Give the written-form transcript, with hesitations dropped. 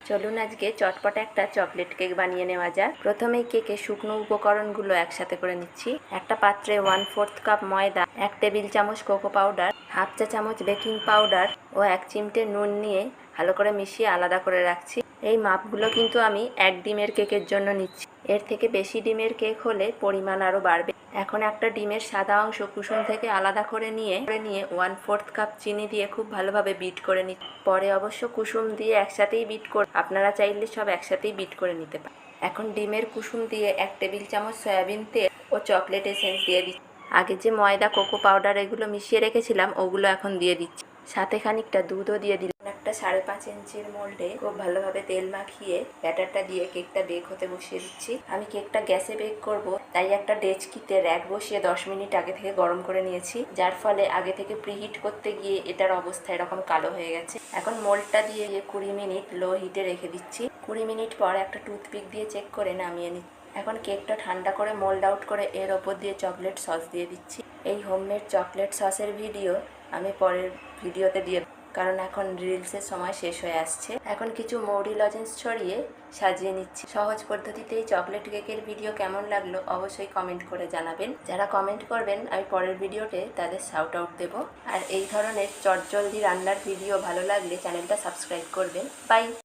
চলুন আজকে চটপট একটা চকলেট কেক বানিয়ে নেওয়া যাক। প্রথমেই কেকে শুকনো উপকরণগুলো একসাথে করে নিচ্ছি। একটা পাত্রে 1/4 কাপ ময়দা, 1 টেবিল চামচ কোকো পাউডার, হাফ চা চামচ বেকিং পাউডার ও 1 চিমটে নুন নিয়ে ভালো করে মিশিয়ে আলাদা করে রাখছি। এই মাপগুলো কিন্তু আমি 1 ডিমের কেকের জন্য নিচ্ছি। এর থেকে বেশি ডিমের কেক হলে পরিমাণ আরও বাড়বে। এখন একটা ডিমের সাদা অংশ কুসুম থেকে আলাদা করে নিয়ে 1/4 কাপ চিনি দিয়ে খুব ভালোভাবে বিট করে নিচ্ছি। পরে অবশ্য কুসুম দিয়ে একসাথেই বিট করে, আপনারা চাইলে সব একসাথেই বিট করে নিতে পারেন। এখন ডিমের কুসুম দিয়ে 1 টেবিল চামচ সয়াবিন তেল ও চকলেট এসেন্স দিয়ে দিচ্ছি। আগে যে ময়দা, কোকো পাউডার এগুলো মিশিয়ে রেখেছিলাম ওগুলো এখন দিয়ে দিচ্ছি। সাথে খানিকটা দুধও দিয়ে দিলাম। একটা 5.5 ইঞ্চির মোল্ডে খুব ভালোভাবে তেল মাখিয়ে ব্যাটারটা দিয়ে কেকটা বেক হতে বসিয়ে দিচ্ছি। আমি কেকটা গ্যাসে বেক করব, তাই একটা ডেচকিতে র্যাক বসিয়ে 10 মিনিট আগে থেকে গরম করে নিয়েছি, যার ফলে আগে থেকে প্রিহিট করতে গিয়ে এটার অবস্থা এরকম কালো হয়ে গেছে। এখন মোল্ডটা দিয়ে 20 মিনিট লো হিটে রেখে দিচ্ছি। 20 মিনিট পর একটা টুথপিক দিয়ে চেক করে নামিয়ে নিচ্ছি। এখন কেকটা ঠান্ডা করে মোল্ড আউট করে এর ওপর দিয়ে চকলেট সস দিয়ে দিচ্ছি। এই হোমমেড চকলেট সসের ভিডিও আমি পরের ভিডিওতে দিয়ে, কারণ এখন রিলসের সময় শেষ হয়ে আসছে। এখন কিছু মৌরি লজেন্স ছড়িয়ে সাজিয়ে নিচ্ছি। সহজ পদ্ধতিতে এই চকলেট কেকের ভিডিও কেমন লাগলো অবশ্যই কমেন্ট করে জানাবেন। যারা কমেন্ট করবেন আমি পরের ভিডিওতে তাদের শাউট আউট দেবো। আর এই ধরনের চটজলদি রান্নার ভিডিও ভালো লাগলে চ্যানেলটা সাবস্ক্রাইব করবেন। বাই।